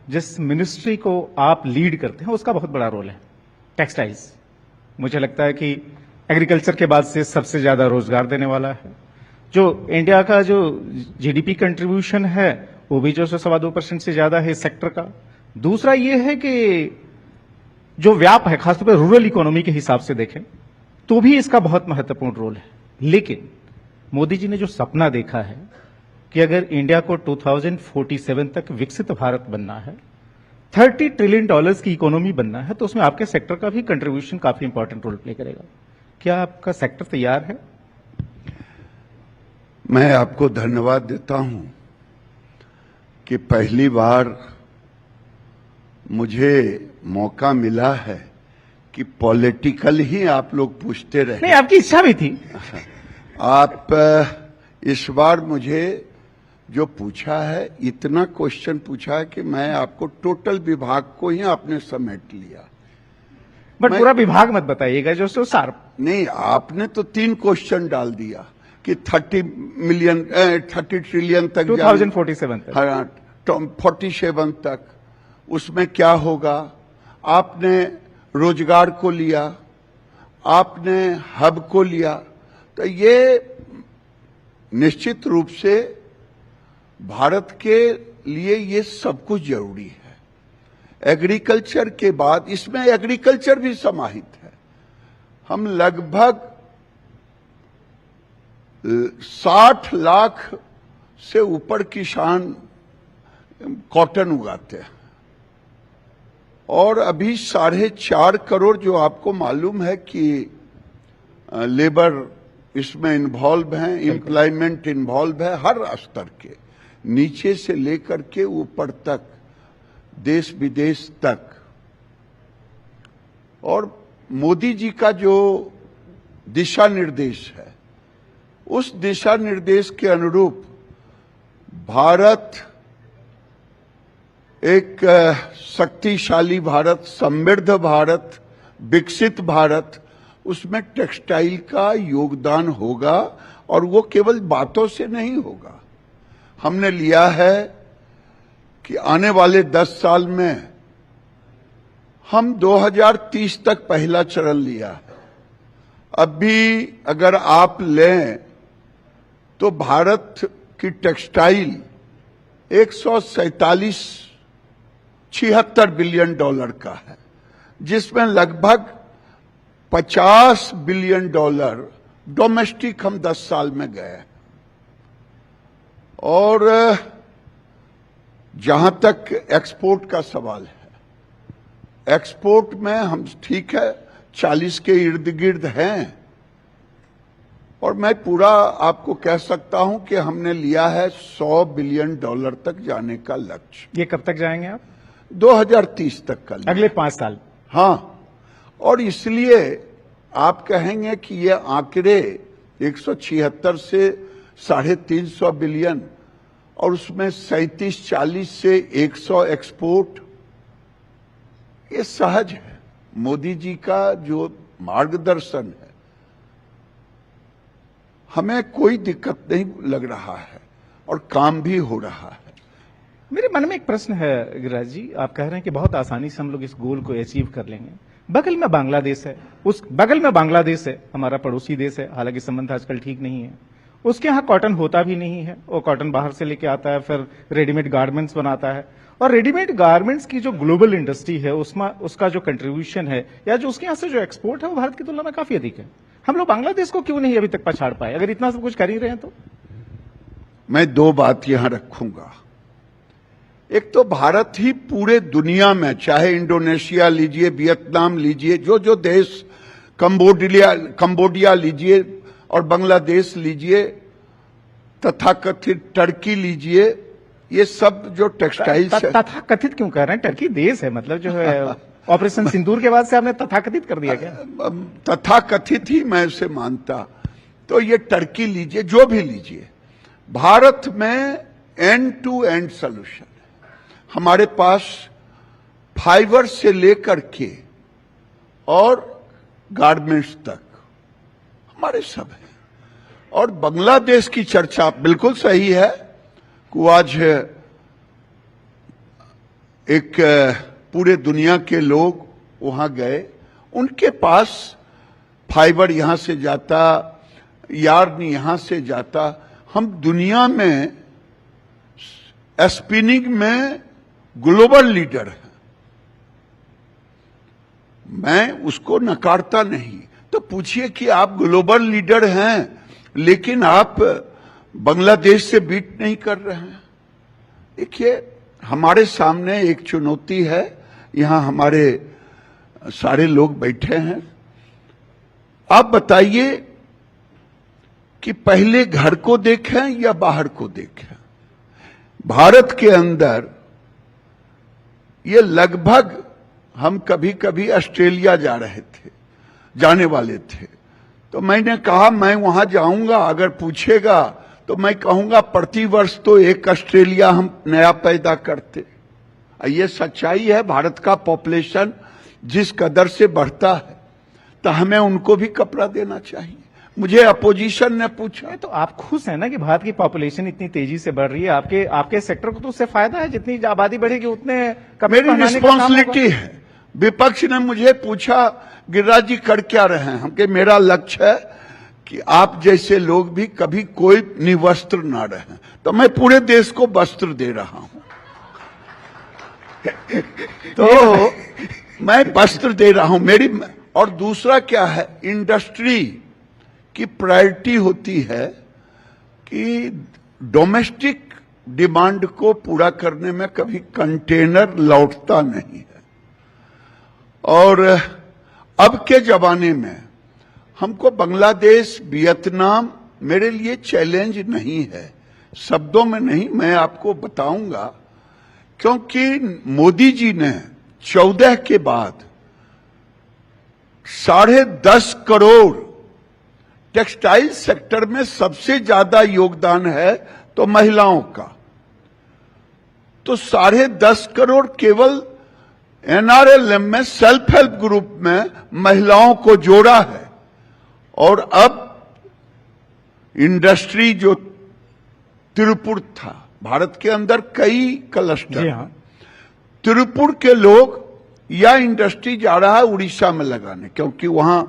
जिस मिनिस्ट्री को आप लीड करते हैं उसका बहुत बड़ा रोल है, टेक्सटाइल्स। मुझे लगता है कि एग्रीकल्चर के बाद से सबसे ज्यादा रोजगार देने वाला है। जो इंडिया का जो जीडीपी कंट्रीब्यूशन है वो भी जो 2.25% से ज्यादा है इस सेक्टर का। दूसरा ये है कि जो व्याप है, खासतौर पर रूरल इकोनॉमी के हिसाब से देखें तो भी इसका बहुत महत्वपूर्ण रोल है। लेकिन मोदी जी ने जो सपना देखा है कि अगर इंडिया को 2047 तक विकसित भारत बनना है, $30 ट्रिलियन की इकोनॉमी बनना है, तो उसमें आपके सेक्टर का भी कंट्रीब्यूशन काफी इंपॉर्टेंट रोल प्ले करेगा। क्या आपका सेक्टर तैयार है? मैं आपको धन्यवाद देता हूं कि पहली बार मुझे मौका मिला है कि पॉलिटिकल ही आप लोग पूछते रहे। नहीं, आपकी इच्छा भी थी। आप इस बार मुझे जो पूछा है, इतना क्वेश्चन पूछा है कि मैं आपको टोटल विभाग को ही आपने समेट लिया। बट पूरा विभाग मत बताइएगा, जो सो शार्प। नहीं, आपने तो 3 क्वेश्चन डाल दिया कि 30 ट्रिलियन तक 2047 तक। हाँ, 47 तक उसमें क्या होगा। आपने रोजगार को लिया, आपने हब को लिया, तो ये निश्चित रूप से भारत के लिए ये सब कुछ जरूरी है। एग्रीकल्चर के बाद इसमें एग्रीकल्चर भी समाहित है। हम लगभग 60 लाख से ऊपर किसान कॉटन उगाते हैं और अभी 4.5 करोड़, जो आपको मालूम है कि लेबर इसमें इन्वॉल्व हैं, एम्प्लॉयमेंट इन्वॉल्व है, हर स्तर के, नीचे से लेकर के ऊपर तक, देश विदेश तक। और मोदी जी का जो दिशा निर्देश है, उस दिशा निर्देश के अनुरूप भारत एक शक्तिशाली भारत, समृद्ध भारत, विकसित भारत, उसमें टेक्सटाइल का योगदान होगा। और वो केवल बातों से नहीं होगा। हमने लिया है कि आने वाले 10 साल में हम 2030 तक पहला चरण लिया है। अभी अगर आप लें तो भारत की टेक्सटाइल 147-76 बिलियन डॉलर का है, जिसमें लगभग $50 बिलियन डोमेस्टिक हम 10 साल में गए। और जहां तक एक्सपोर्ट का सवाल है, एक्सपोर्ट में हम ठीक है 40 के इर्द गिर्द हैं। और मैं पूरा आपको कह सकता हूं कि हमने लिया है $100 बिलियन तक जाने का लक्ष्य। ये कब तक जाएंगे आप? 2030 तक का। अगले 5 साल। हाँ, और इसलिए आप कहेंगे कि ये आंकड़े 176 से 350 बिलियन और उसमें 37-40 से 100 एक्सपोर्ट, ये सहज है। मोदी जी का जो मार्गदर्शन है, हमें कोई दिक्कत नहीं लग रहा है और काम भी हो रहा है। मेरे मन में एक प्रश्न है गिरिराज जी, आप कह रहे हैं कि बहुत आसानी से हम लोग इस गोल को अचीव कर लेंगे। बगल में बांग्लादेश है, उस बगल में बांग्लादेश है, हमारा पड़ोसी देश है, हालांकि संबंध आजकल ठीक नहीं है। उसके यहाँ कॉटन होता भी नहीं है, वो कॉटन बाहर से लेके आता है, फिर रेडीमेड गारमेंट्स बनाता है। और रेडीमेड गारमेंट्स की जो ग्लोबल इंडस्ट्री है, उसमें उसका जो कंट्रीब्यूशन है या जो उसके यहाँ से जो एक्सपोर्ट है, वो भारत की तुलना में काफी अधिक है। हम लोग बांग्लादेश को क्यों नहीं अभी तक पछाड़ पाए, अगर इतना सब कुछ कर ही रहे हैं तो? मैं 2 बात यहां रखूंगा। एक तो भारत ही पूरे दुनिया में, चाहे इंडोनेशिया लीजिए, वियतनाम लीजिए, जो देश, कंबोडिया लीजिए और बांग्लादेश लीजिए, तथाकथित टर्की लीजिए, ये सब जो टेक्सटाइल्स है। तथाकथित क्यों कह रहे हैं? टर्की देश है, मतलब जो है ऑपरेशन सिंदूर के बाद से आपने तथाकथित कर दिया क्या? तथाकथित ही मैं उसे मानता। तो ये टर्की लीजिए, जो भी लीजिए, भारत में एंड टू एंड सॉल्यूशन है। हमारे पास फाइबर से लेकर के और गारमेंट्स तक हमारे सब है। और बांग्लादेश की चर्चा बिल्कुल सही है कि आज एक पूरे दुनिया के लोग वहां गए, उनके पास फाइबर यहां से जाता, यार्न यहां से जाता। हम दुनिया में स्पिनिंग में ग्लोबल लीडर हैं, मैं उसको नकारता नहीं। तो पूछिए कि आप ग्लोबल लीडर हैं लेकिन आप बांग्लादेश से बीट नहीं कर रहे हैं। देखिए, हमारे सामने एक चुनौती है, यहां हमारे सारे लोग बैठे हैं। आप बताइए कि पहले घर को देखें या बाहर को देखें। भारत के अंदर ये लगभग, हम कभी कभी ऑस्ट्रेलिया जा रहे थे, जाने वाले थे, तो मैंने कहा मैं वहां जाऊंगा, अगर पूछेगा तो मैं कहूंगा प्रतिवर्ष तो एक ऑस्ट्रेलिया हम नया पैदा करते। ये सच्चाई है। भारत का पॉपुलेशन जिस कदर से बढ़ता है तो हमें उनको भी कपड़ा देना चाहिए। मुझे अपोजिशन ने पूछा, तो आप खुश हैं ना कि भारत की पॉपुलेशन इतनी तेजी से बढ़ रही है? आपके सेक्टर को तो उससे फायदा है, जितनी आबादी बढ़ेगी उतने कपड़े मेरी पहनाने का काम होगा। रिस्पॉन्सिबिलिटी है। विपक्ष ने मुझे पूछा गिरिराज जी कर क्या रहे हैं, हम कि मेरा लक्ष्य है कि आप जैसे लोग भी कभी कोई निवस्त्र ना रहे, तो मैं पूरे देश को वस्त्र दे रहा हूं। तो मैं वस्त्र दे रहा हूं मेरी। और दूसरा क्या है, इंडस्ट्री की प्रायोरिटी होती है कि डोमेस्टिक डिमांड को पूरा करने में कभी कंटेनर लौटता नहीं है। और अब के जमाने में हमको बांग्लादेश, वियतनाम मेरे लिए चैलेंज नहीं है, शब्दों में नहीं, मैं आपको बताऊंगा। क्योंकि मोदी जी ने 14 के बाद 10.5 करोड़ टेक्सटाइल सेक्टर में सबसे ज्यादा योगदान है तो महिलाओं का, तो 10.5 करोड़ केवल एनआरएलएम में सेल्फ हेल्प ग्रुप में महिलाओं को जोड़ा है। और अब इंडस्ट्री जो तिरुपुर था, भारत के अंदर कई क्लस्टर, हाँ। तिरुपुर के लोग या इंडस्ट्री जा रहा है उड़ीसा में लगाने, क्योंकि वहां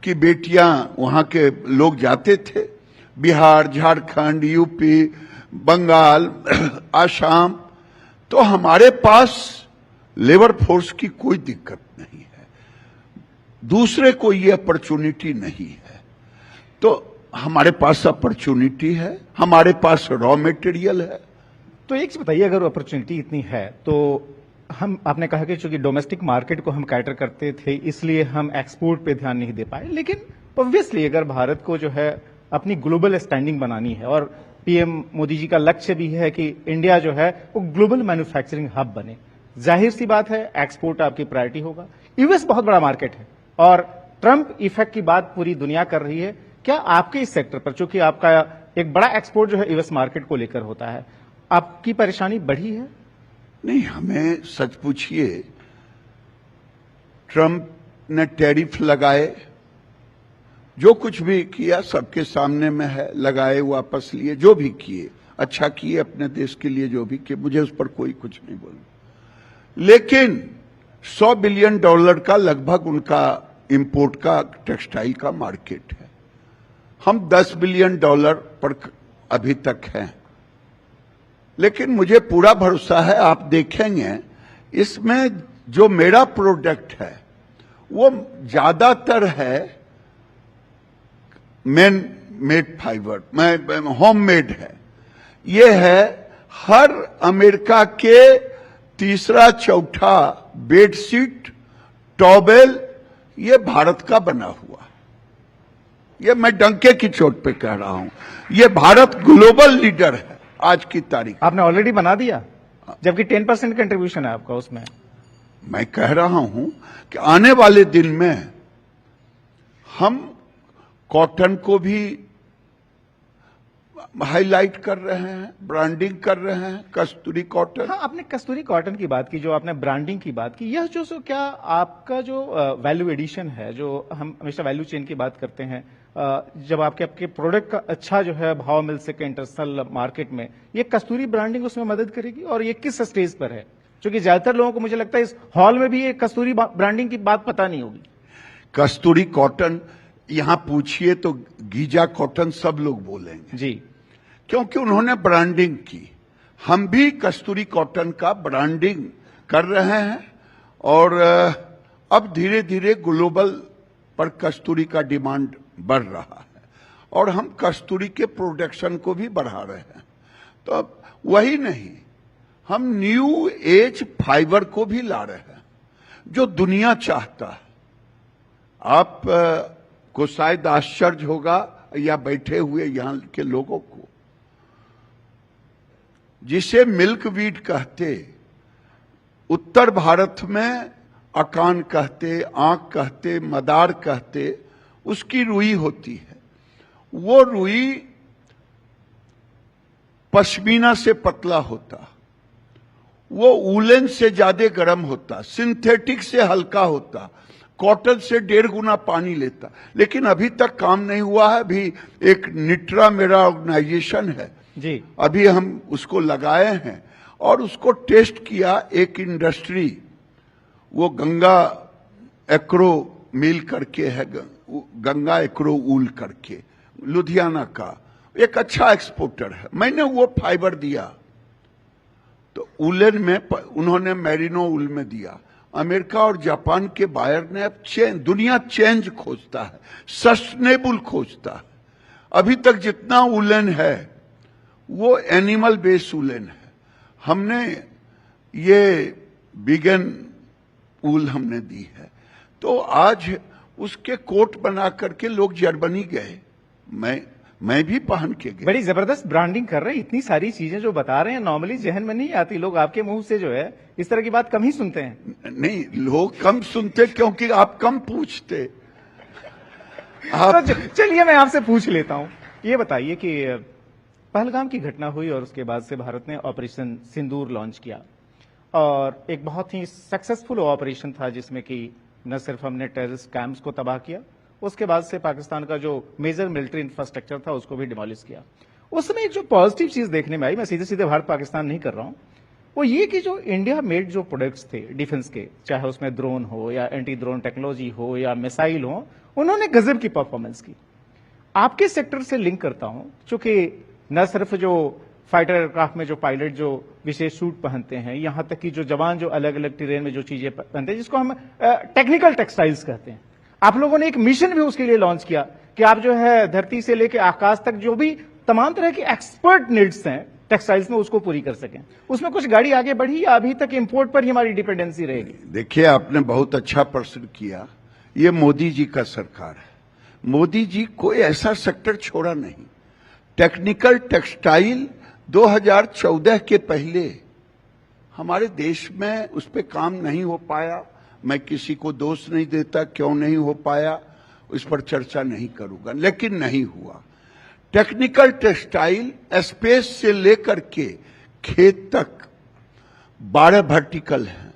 की बेटियां, वहां के लोग जाते थे। बिहार, झारखंड, यूपी, बंगाल, आसाम, तो हमारे पास लेबर फोर्स की कोई दिक्कत नहीं है, दूसरे को ये अपॉर्चुनिटी नहीं है। तो हमारे पास अपॉर्चुनिटी है, हमारे पास रॉ मटेरियल है। तो एक चीज बताइए, अगर अपॉर्चुनिटी इतनी है तो हम, आपने कहा कि चूंकि डोमेस्टिक मार्केट को हम कैटर करते थे इसलिए हम एक्सपोर्ट पे ध्यान नहीं दे पाए, लेकिन ऑब्वियसली अगर भारत को जो है अपनी ग्लोबल स्टैंडिंग बनानी है, और पीएम मोदी जी का लक्ष्य भी है कि इंडिया जो है वो ग्लोबल मैन्युफैक्चरिंग हब बने, जाहिर सी बात है एक्सपोर्ट आपकी प्रायोरिटी होगा। यूएस बहुत बड़ा मार्केट है और ट्रंप इफेक्ट की बात पूरी दुनिया कर रही है। क्या आपके इस सेक्टर पर, चूंकि आपका एक बड़ा एक्सपोर्ट जो है यूएस मार्केट को लेकर होता है, आपकी परेशानी बढ़ी है? नहीं, हमें सच पूछिए, ट्रंप ने टैरिफ लगाए, जो कुछ भी किया सबके सामने में है, लगाए, वापस लिए, जो भी किए अच्छा किए अपने देश के लिए, जो भी किए, मुझे उस पर कोई कुछ नहीं बोलूं। लेकिन $100 बिलियन का लगभग उनका इंपोर्ट का टेक्सटाइल का मार्केट है। हम $10 बिलियन पर अभी तक हैं। लेकिन मुझे पूरा भरोसा है, आप देखेंगे इसमें जो मेरा प्रोडक्ट है वो ज्यादातर है man made fibre, home made है। ये है हर अमेरिका के तीसरा चौथा बेडशीट, टॉवेल, ये भारत का बना हुआ। ये मैं डंके की चोट पे कह रहा हूं, ये भारत ग्लोबल लीडर है आज की तारीख। आपने ऑलरेडी बना दिया, जबकि 10% कंट्रीब्यूशन है आपका उसमें। मैं कह रहा हूं कि आने वाले दिन में हम कॉटन को भी हाईलाइट कर रहे हैं, ब्रांडिंग कर रहे हैं, कस्तूरी कॉटन। हाँ, आपने कस्तूरी कॉटन की बात की, जो आपने ब्रांडिंग की बात की, यह जो क्या आपका जो वैल्यू एडिशन है, जो हम हमेशा वैल्यू चेन की बात करते हैं, जब आपके प्रोडक्ट का अच्छा जो है भाव मिल सके इंटरनेशनल मार्केट में, ये कस्तूरी ब्रांडिंग उसमें मदद करेगी? और ये किस स्टेज पर है? क्योंकि ज्यादातर लोगों को मुझे लगता है इस हॉल में भी ये कस्तूरी ब्रांडिंग की बात पता नहीं होगी। कस्तूरी कॉटन यहां पूछिए तो गीजा कॉटन सब लोग बोलेंगे जी, क्योंकि उन्होंने ब्रांडिंग की। हम भी कस्तूरी कॉटन का ब्रांडिंग कर रहे हैं और अब धीरे धीरे ग्लोबल पर कस्तूरी का डिमांड बढ़ रहा है और हम कस्तूरी के प्रोडक्शन को भी बढ़ा रहे हैं। तो अब वही नहीं, हम न्यू एज फाइबर को भी ला रहे हैं जो दुनिया चाहता है। आप को शायद आश्चर्य होगा या बैठे हुए यहां के लोगों को, जिसे मिल्क वीट कहते, उत्तर भारत में अकान कहते, आंख कहते, मदार कहते, उसकी रुई होती है। वो रुई पश्मीना से पतला होता, वो वूलन से ज्यादा गर्म होता, सिंथेटिक से हल्का होता, कॉटन से 1.5 गुना पानी लेता। लेकिन अभी तक काम नहीं हुआ है। अभी एक निट्रा मेरा ऑर्गेनाइजेशन है जी, अभी हम उसको लगाए हैं और उसको टेस्ट किया। एक इंडस्ट्री, वो गंगा एग्रो मिल करके है, गंगा एग्रो वूल करके, लुधियाना का एक अच्छा एक्सपोर्टर है। मैंने वो फाइबर दिया तो वूलन में उन्होंने मेरिनो वूल में दिया। अमेरिका और जापान के बायर ने अब दुनिया चेंज खोजता है, सस्टेनेबल खोजता है। अभी तक जितना वूलन है वो एनिमल बेस्ड वूलन है। हमने ये बिगन वूल हमने दी है। तो आज उसके कोट बना करके लोग जर्मनी गए, मैं भी पहन के गया। बड़ी जबरदस्त ब्रांडिंग कर रहे हैं। इतनी सारी चीजें जो बता रहे हैं नॉर्मली जहन में नहीं आती। लोग आपके मुंह से जो है इस तरह की बात कम ही सुनते हैं। नहीं, लोग कम सुनते क्योंकि आप कम पूछते। तो चलिए मैं आपसे पूछ लेता हूं, ये बताइए कि पहलगाम की घटना हुई और उसके बाद से भारत ने ऑपरेशन सिंदूर लॉन्च किया और एक बहुत ही सक्सेसफुल ऑपरेशन था जिसमें कि न सिर्फ हमने टेररिस्ट कैंप्स को तबाह किया, उसके बाद से पाकिस्तान का जो मेजर मिलिट्री इंफ्रास्ट्रक्चर था उसको भी डिमोलिश किया। उस समय एक जो पॉजिटिव चीज देखने में आई, मैं सीधे सीधे भारत पाकिस्तान नहीं कर रहा हूं, वो ये कि जो इंडिया मेड जो प्रोडक्ट्स थे डिफेंस के, चाहे उसमें ड्रोन हो या एंटी ड्रोन टेक्नोलॉजी हो या मिसाइल हो, उन्होंने गजब की परफॉर्मेंस की। आपके सेक्टर से लिंक करता हूं, चूंकि न सिर्फ जो फाइटर एयरक्राफ्ट में जो पायलट जो विशेष सूट पहनते हैं, यहां तक कि जो जवान जो अलग अलग टेरेन में जो चीजें पहनते हैं जिसको हम टेक्निकल टेक्सटाइल्स कहते हैं, आप लोगों ने एक मिशन भी उसके लिए लॉन्च किया कि आप जो है धरती से लेकर आकाश तक जो भी तमाम तरह की एक्सपर्ट नीड्स हैं टेक्सटाइल्स में उसको पूरी कर सकें। उसमें कुछ गाड़ी आगे बढ़ी या अभी तक इंपोर्ट पर ही हमारी डिपेंडेंसी रहेगी? देखिए, आपने बहुत अच्छा प्रश्न किया। ये मोदी जी का सरकार है। मोदी जी कोई ऐसा सेक्टर छोड़ा नहीं। टेक्निकल टेक्सटाइल 2014 के पहले हमारे देश में उस पर काम नहीं हो पाया। मैं किसी को दोष नहीं देता क्यों नहीं हो पाया, उस पर चर्चा नहीं करूंगा, लेकिन नहीं हुआ। टेक्निकल टेक्सटाइल स्पेस से लेकर के खेत तक 12 वर्टिकल हैं।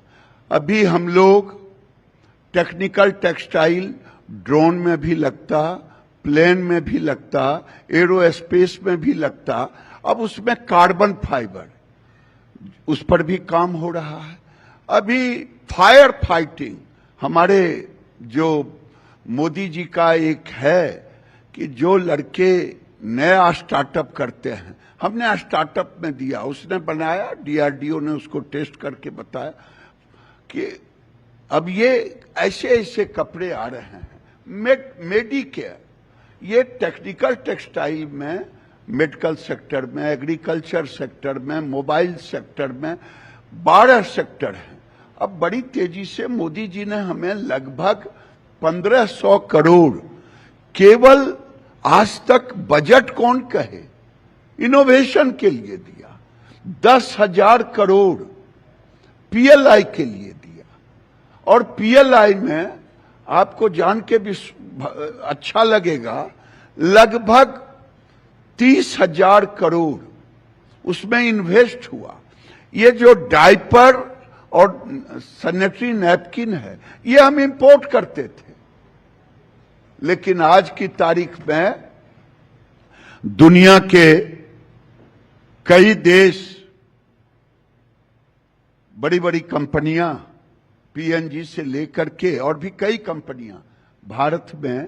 अभी हम लोग टेक्निकल टेक्सटाइल ड्रोन में भी लगता, प्लेन में भी लगता, एरोस्पेस में भी लगता। अब उसमें कार्बन फाइबर, उस पर भी काम हो रहा है। अभी फायर फाइटिंग, हमारे जो मोदी जी का एक है कि जो लड़के नया स्टार्टअप करते हैं, हमने स्टार्टअप में दिया, उसने बनाया, डीआरडीओ ने उसको टेस्ट करके बताया कि अब ये ऐसे ऐसे कपड़े आ रहे हैं। मेडिकेयर, ये टेक्निकल टेक्सटाइल में, मेडिकल सेक्टर में, एग्रीकल्चर सेक्टर में, मोबाइल सेक्टर में 12 सेक्टर हैं। अब बड़ी तेजी से मोदी जी ने हमें लगभग 1500 करोड़ केवल आज तक बजट कौन कहे इनोवेशन के लिए दिया, 10,000 करोड़ पीएलआई के लिए दिया। और पीएलआई में आपको जान के भी अच्छा लगेगा, लगभग 30,000 करोड़ उसमें इन्वेस्ट हुआ। ये जो डायपर और सैनिटरी नैपकिन है, ये हम इंपोर्ट करते थे, लेकिन आज की तारीख में दुनिया के कई देश बड़ी बड़ी कंपनियां पीएनजी से लेकर के और भी कई कंपनियां भारत में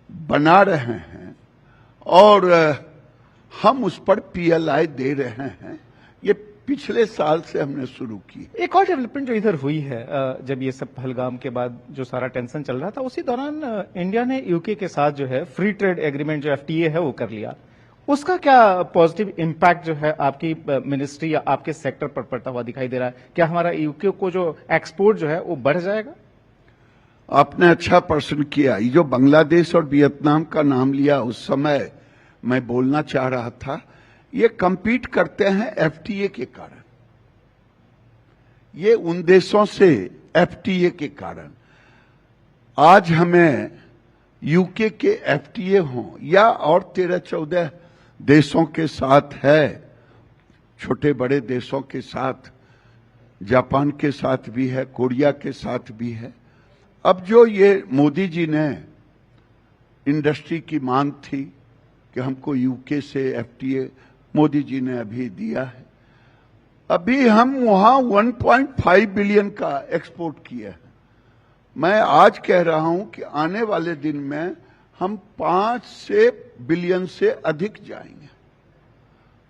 बना रहे हैं और हम उस पर पीएलआई दे रहे हैं। ये पिछले साल से हमने शुरू की। एक और डेवलपमेंट जो इधर हुई है, जब ये सब पहलगाम के बाद जो सारा टेंशन चल रहा था, उसी दौरान इंडिया ने यूके के साथ जो है फ्री ट्रेड एग्रीमेंट जो एफटीए है वो कर लिया। उसका क्या पॉजिटिव इम्पैक्ट जो है आपकी मिनिस्ट्री या आपके सेक्टर पर पड़ता हुआ दिखाई दे रहा है? क्या हमारा यूके को जो एक्सपोर्ट जो है वो बढ़ जाएगा? आपने अच्छा प्रश्न किया। ये जो बांग्लादेश और वियतनाम का नाम लिया, उस समय मैं बोलना चाह रहा था, ये compete करते हैं एफटीए के कारण। ये उन देशों से एफटीए के कारण आज हमें यूके के एफटीए हों या और 13-14 देशों के साथ है, छोटे बड़े देशों के साथ, जापान के साथ भी है, कोरिया के साथ भी है। अब जो ये मोदी जी ने इंडस्ट्री की मांग थी कि हमको यूके से एफटीए, मोदी जी ने अभी दिया है। अभी हम वहां 1.5 बिलियन का एक्सपोर्ट किया है। मैं आज कह रहा हूं कि आने वाले दिन में हम 5 बिलियन से अधिक जाएंगे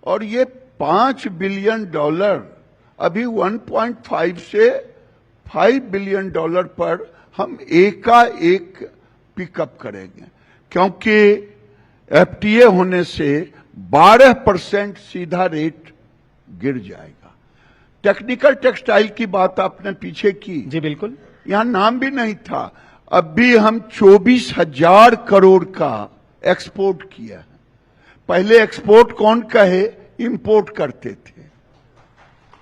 और ये $5 बिलियन अभी 1.5 से $5 बिलियन पर हम एकाएक पिकअप करेंगे, क्योंकि एफटीए होने से 12% सीधा रेट गिर जाएगा। टेक्निकल टेक्सटाइल की बात आपने पीछे की। जी बिल्कुल। यहां नाम भी नहीं था। अब भी हम 24,000 करोड़ का एक्सपोर्ट किया है। पहले एक्सपोर्ट कौन कहे, इंपोर्ट करते थे,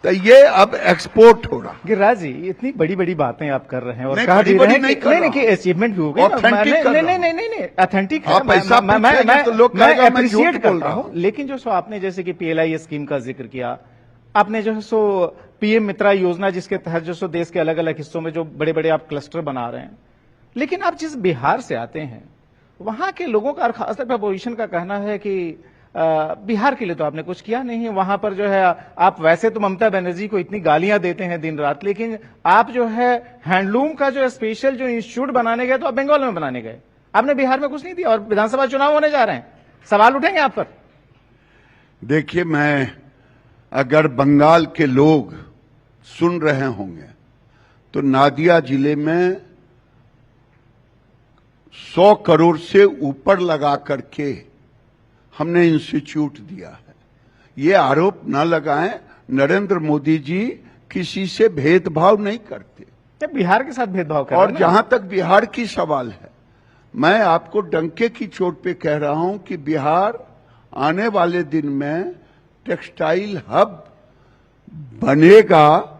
तो ये अब एक्सपोर्ट हो रहा। गिरिराज जी, इतनी बड़ी बड़ी बातें आप कर रहे हैं और नहीं, कहा बड़ी भी बड़ी रहे हैं नहीं कि कर नहीं अचीवमेंट भी हो गई। Authentic कर रहा हूं। नहीं ऑथेंटिक है। आप ऐसा पूछेंगे तो लोग कहेगा मैं झूठ अप्रिशिएट बोल करता रहा हूं, हूं। लेकिन जो सो आपने जैसे कि पीएलआई स्कीम का जिक्र किया, आपने जो है सो पीएम मित्रा योजना, जिसके तहत जो सो देश के अलग अलग हिस्सों में जो बड़े बड़े आप क्लस्टर बना रहे हैं, लेकिन आप जिस बिहार से आते हैं वहां के लोगों का और खासतौर पर अपोजिशन का कहना है कि बिहार के लिए तो आपने कुछ किया नहीं है। वहां पर जो है आप वैसे तो ममता बनर्जी को इतनी गालियां देते हैं दिन रात, लेकिन आप जो है हैंडलूम का जो स्पेशल जो इंस्टीट्यूट बनाने गए तो आप बंगाल में बनाने गए, आपने बिहार में कुछ नहीं दिया और विधानसभा चुनाव होने जा रहे हैं, सवाल उठेंगे आप पर? देखिए, मैं अगर बंगाल के लोग सुन रहे होंगे तो नादिया जिले में 100 करोड़ से ऊपर लगा करके हमने इंस्टीट्यूट दिया है। ये आरोप न लगाएं, नरेंद्र मोदी जी किसी से भेदभाव नहीं करते। जब बिहार के साथ भेदभाव कर और जहां तक बिहार की सवाल है, मैं आपको डंके की चोट पे कह रहा हूं कि बिहार आने वाले दिन में टेक्सटाइल हब बनेगा।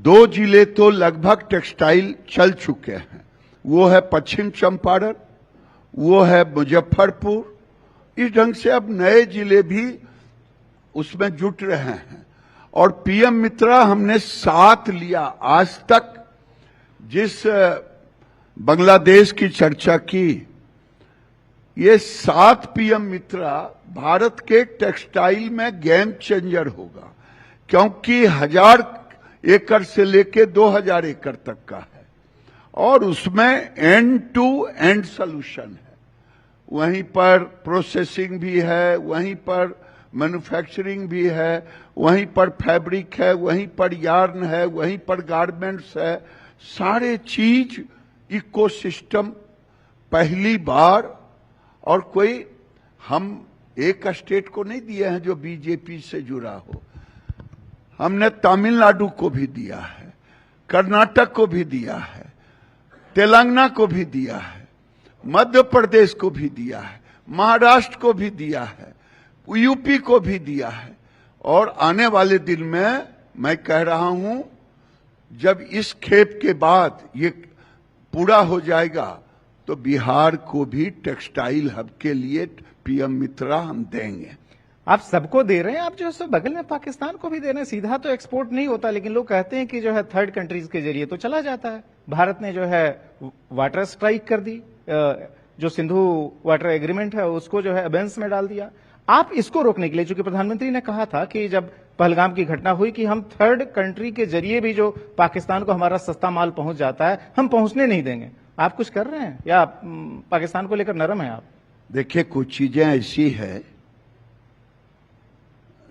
2 जिले तो लगभग टेक्सटाइल चल चुके हैं, वो है पश्चिम चंपारण, वो है मुजफ्फरपुर। इस ढंग से अब नए जिले भी उसमें जुट रहे हैं और पीएम मित्रा हमने 7 लिया। आज तक जिस बांग्लादेश की चर्चा की, ये 7 पीएम मित्रा भारत के टेक्सटाइल में गेम चेंजर होगा, क्योंकि 1000 एकड़ से लेके 2000 एकड़ तक का है और उसमें एंड टू एंड सॉल्यूशन है। वहीं पर प्रोसेसिंग भी है, वहीं पर मैन्युफैक्चरिंग भी है, वहीं पर फैब्रिक है, वहीं पर यार्न है, वहीं पर गारमेंट्स है। सारे चीज इकोसिस्टम पहली बार। और कोई हम एक स्टेट को नहीं दिए हैं जो बीजेपी से जुड़ा हो, हमने तमिलनाडु को भी दिया है, कर्नाटक को भी दिया है, तेलंगाना को भी दिया है, मध्य प्रदेश को भी दिया है, महाराष्ट्र को भी दिया है, यूपी को भी दिया है। और आने वाले दिन में मैं कह रहा हूं, जब इस खेप के बाद ये पूरा हो जाएगा तो बिहार को भी टेक्सटाइल हब के लिए पीएम मित्रा हम देंगे। आप सबको दे रहे हैं, आप जो है सो बगल में पाकिस्तान को भी दे रहे हैं। सीधा तो एक्सपोर्ट नहीं होता, लेकिन लोग कहते हैं कि जो है थर्ड कंट्रीज के जरिए तो चला जाता है। भारत ने जो है वाटर स्ट्राइक कर दी, जो सिंधु वाटर एग्रीमेंट है उसको जो है अबेंस में डाल दिया। आप इसको रोकने के लिए, चूंकि प्रधानमंत्री ने कहा था कि जब पहलगाम की घटना हुई कि हम थर्ड कंट्री के जरिए भी जो पाकिस्तान को हमारा सस्ता माल पहुंच जाता है, हम पहुंचने नहीं देंगे। आप कुछ कर रहे हैं या पाकिस्तान को लेकर नरम है आप? देखिए, कुछ चीजें ऐसी है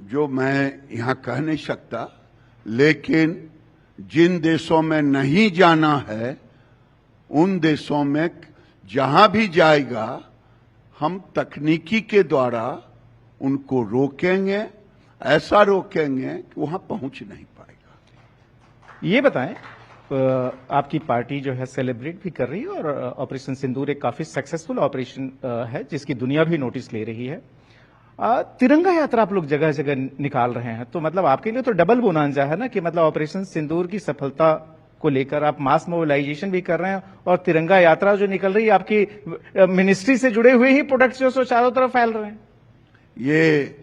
जो मैं यहां कह नहीं सकता, लेकिन जिन देशों में नहीं जाना है उन देशों में जहां भी जाएगा हम तकनीकी के द्वारा उनको रोकेंगे, ऐसा रोकेंगे कि वहां पहुंच नहीं पाएगा। ये बताएं, आपकी पार्टी जो है सेलिब्रेट भी कर रही है और ऑपरेशन सिंदूर एक काफी सक्सेसफुल ऑपरेशन है जिसकी दुनिया भी नोटिस ले रही है। तिरंगा यात्रा आप लोग जगह जगह निकाल रहे हैं, तो मतलब आपके लिए तो डबल बोनांजा है ना कि मतलब ऑपरेशन सिंदूर की सफलता को लेकर आप मास मोबिलाइजेशन भी कर रहे हैं और तिरंगा यात्रा जो निकल रही है आपकी मिनिस्ट्री से जुड़े हुए ही प्रोडक्ट्स जो चारों तरफ फैल रहे हैं। ये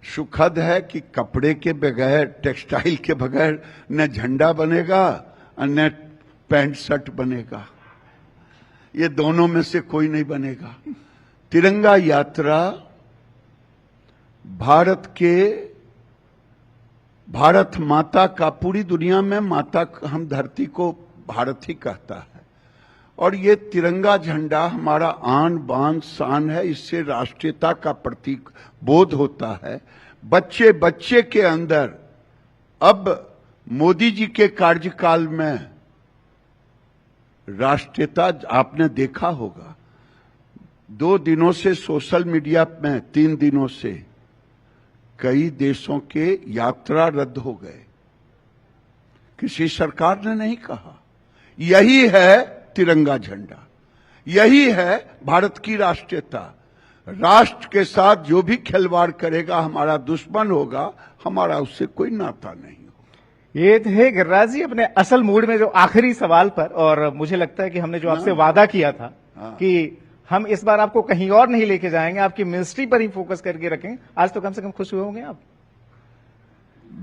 सुखद है कि कपड़े के बगैर, टेक्सटाइल के बगैर न झंडा बनेगा और न पैंट शर्ट बनेगा। ये दोनों में से कोई नहीं बनेगा। तिरंगा यात्रा भारत माता का, पूरी दुनिया में माता, हम धरती को भारत ही कहता है, और ये तिरंगा झंडा हमारा आन बान शान है। इससे राष्ट्रीयता का प्रतीक बोध होता है। बच्चे बच्चे के अंदर, अब मोदी जी के कार्यकाल में राष्ट्रीयता आपने देखा होगा। 2 दिनों से सोशल मीडिया में, 3 दिनों से कई देशों के यात्रा रद्द हो गए। किसी सरकार ने नहीं कहा। यही है तिरंगा झंडा, यही है भारत की राष्ट्रीयता। राष्ट्र के साथ जो भी खिलवाड़ करेगा हमारा दुश्मन होगा, हमारा उससे कोई नाता नहीं होगा। ये थे गिरिराज जी अपने असल मूड में जो आखिरी सवाल पर, और मुझे लगता है कि हमने जो आपसे वादा किया था कि हम इस बार आपको कहीं और नहीं लेके जाएंगे, आपकी मिनिस्ट्री पर ही फोकस करके रखें, आज तो कम से कम खुश हुए होंगे आप?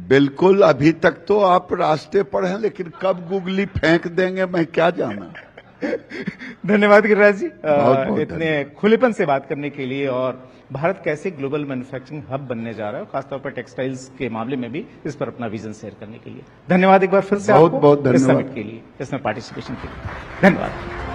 बिल्कुल। अभी तक तो आप रास्ते पर हैं, लेकिन कब गुगली फेंक देंगे मैं क्या जाना। धन्यवाद गिरिराज जी, बहुत इतने खुलेपन से बात करने के लिए, और भारत कैसे ग्लोबल मैन्युफैक्चरिंग हब बनने जा रहा है, खासतौर पर टेक्सटाइल्स के मामले में भी इस पर अपना विजन शेयर करने के लिए धन्यवाद एक बार फिर से। बहुत बहुत धन्यवाद इस समिट के लिए, इसमें पार्टिसिपेशन के लिए धन्यवाद।